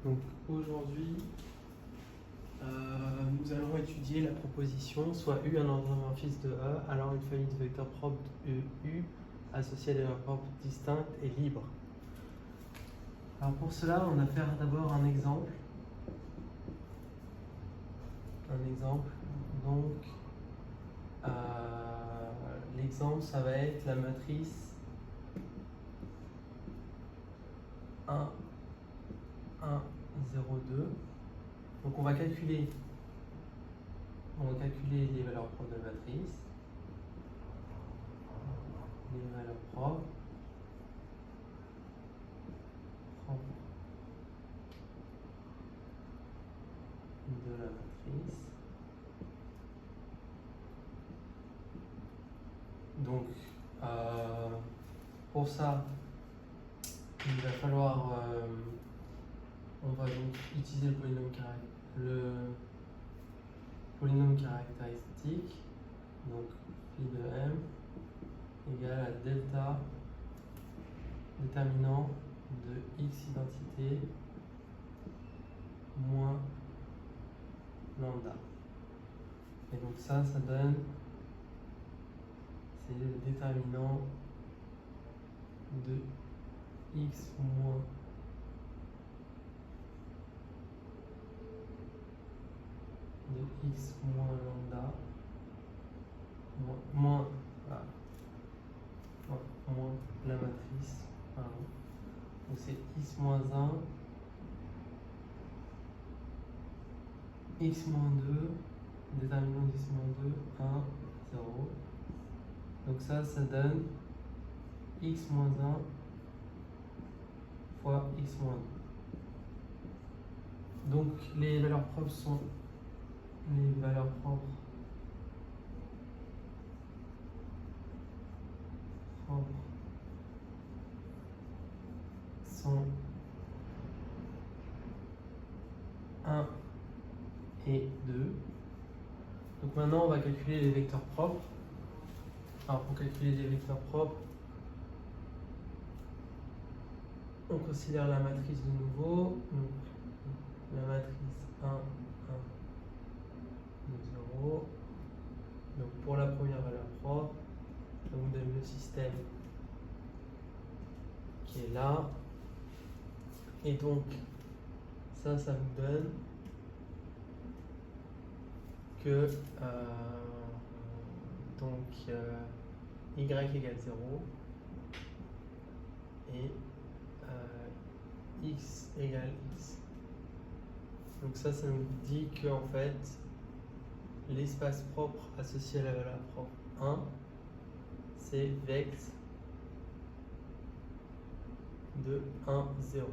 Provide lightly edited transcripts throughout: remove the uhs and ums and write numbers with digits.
Donc aujourd'hui, nous allons étudier la proposition soit U un endomorphisme de E, alors une famille de vecteurs propres de U associée à des vecteurs propres distincts et libres. Alors pour cela, on va faire d'abord un exemple. Donc, l'exemple, ça va être la matrice 1, 1, 0, 2. Donc on va calculer les valeurs propres de la matrice, les valeurs propres de la matrice. Donc pour ça, il va falloir, on va donc utiliser le polynôme caractéristique, donc phi de m égale à delta déterminant de x identité moins lambda. Et donc ça donne, c'est le déterminant de x moins lambda moins la matrice, pardon. Donc c'est x moins 1, x moins 2, déterminant de x moins 2, 1, 0. Donc ça donne x moins 1 fois x moins 2. Donc les valeurs propres sont sont 1 et 2. Donc maintenant on va calculer les vecteurs propres. Alors pour calculer les vecteurs propres, on considère la matrice de nouveau. Donc la matrice 1, 1, 2, 0. Donc pour la première valeur propre, ça nous donne le système qui est là. Et donc ça nous donne que y égale 0 et x égale x. Donc ça nous dit que en fait l'espace propre associé à la valeur propre 1, c'est vect de 1, 0.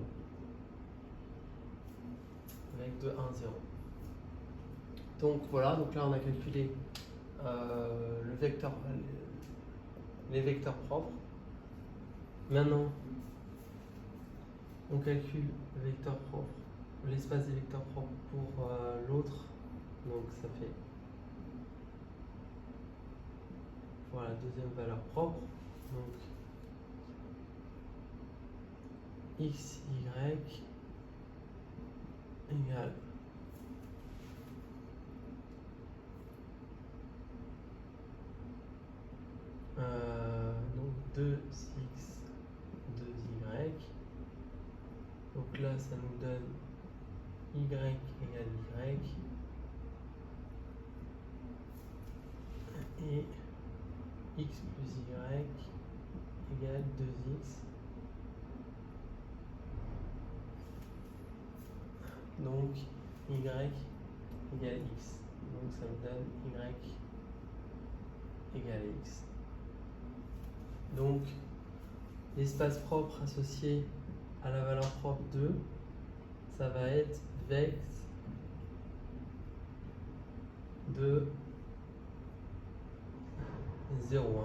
Vect de 1, 0. Donc voilà, donc là on a calculé les vecteurs propres. Maintenant, on calcule le vecteur propre, l'espace des vecteurs propres pour l'autre. Donc ça fait pour la deuxième valeur propre. Donc x, y égale donc 2x, 2y. Donc là, ça nous donne y égale y. Et x plus y égale 2x. Donc y égale x. Donc ça me donne y égale x. Donc l'espace propre associé à la valeur propre 2, ça va être vect de 0,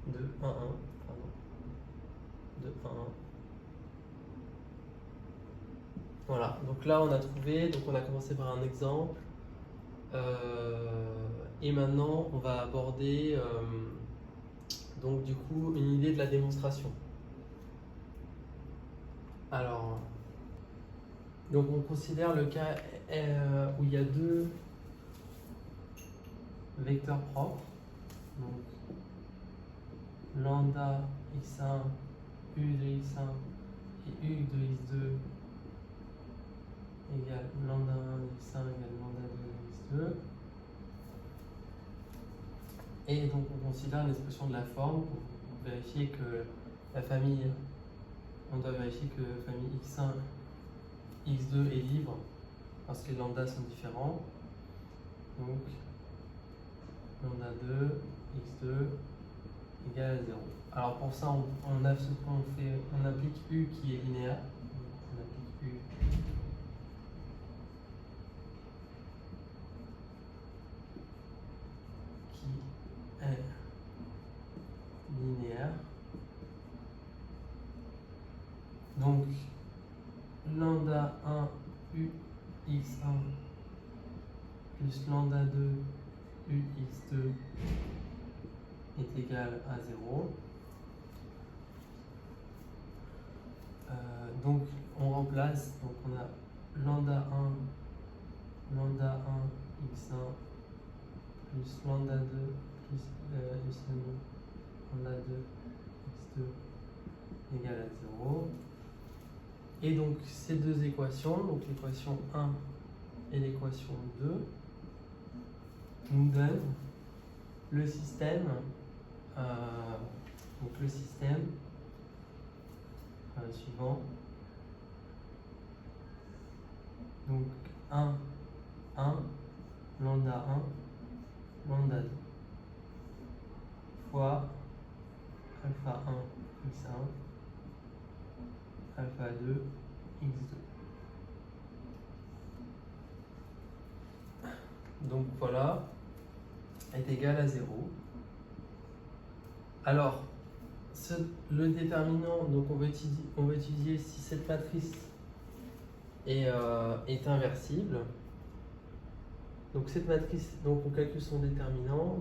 1, de 1, 1, pardon, de 1, 1. Voilà, donc là on a trouvé, donc on a commencé par un exemple, et maintenant on va aborder donc du coup une idée de la démonstration. Alors, donc on considère le cas où il y a deux vecteurs propres, donc lambda x1, u de x1 et u de x2 égale lambda 1 de x1 égale lambda 2 de x2. Et donc on considère l'expression de la forme pour vérifier que la famille, on doit vérifier que la famille x1, x2 est libre parce que les lambdas sont différents. Donc lambda 2, x2 égale à 0. Alors pour ça, on applique u qui est linéaire. Donc on applique u qui est linéaire. Donc lambda 1 u x1 plus lambda 2 u x2 est égal à 0. Donc on remplace, donc on a lambda 1 x1 plus lambda 2 plus epsilon lambda 2 x2 égale à 0. Et donc ces deux équations, donc l'équation 1 et l'équation 2, nous donnent le système, suivant. Donc 1, 1, lambda 1, lambda 2 fois alpha 1 x1, alpha 2 x2. Donc voilà, est égal à 0. Alors, le déterminant, donc on va étudier si cette matrice est inversible. Donc cette matrice, donc on calcule son déterminant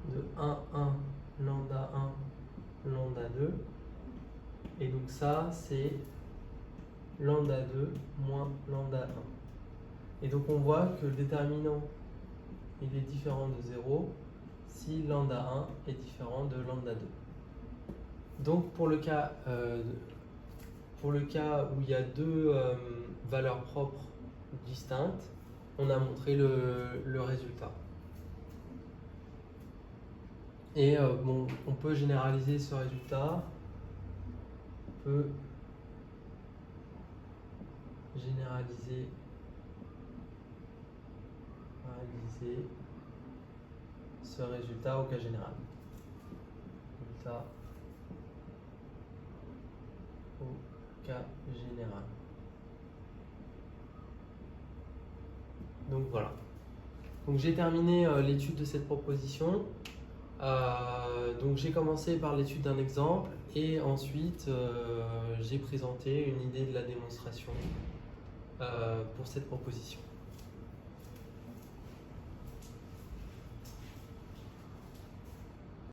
de 1, 1, lambda 1, lambda 2. Et donc ça, c'est lambda 2 moins lambda 1. Et donc on voit que le déterminant, il est différent de 0 si lambda 1 est différent de lambda 2. Donc pour le cas où il y a deux valeurs propres distinctes, on a montré le résultat. Et bon, on peut généraliser ce résultat. On peut généraliser ce résultat au cas général. Résultat au cas général. Donc voilà. Donc j'ai terminé l'étude de cette proposition. Donc j'ai commencé par l'étude d'un exemple et ensuite j'ai présenté une idée de la démonstration pour cette proposition.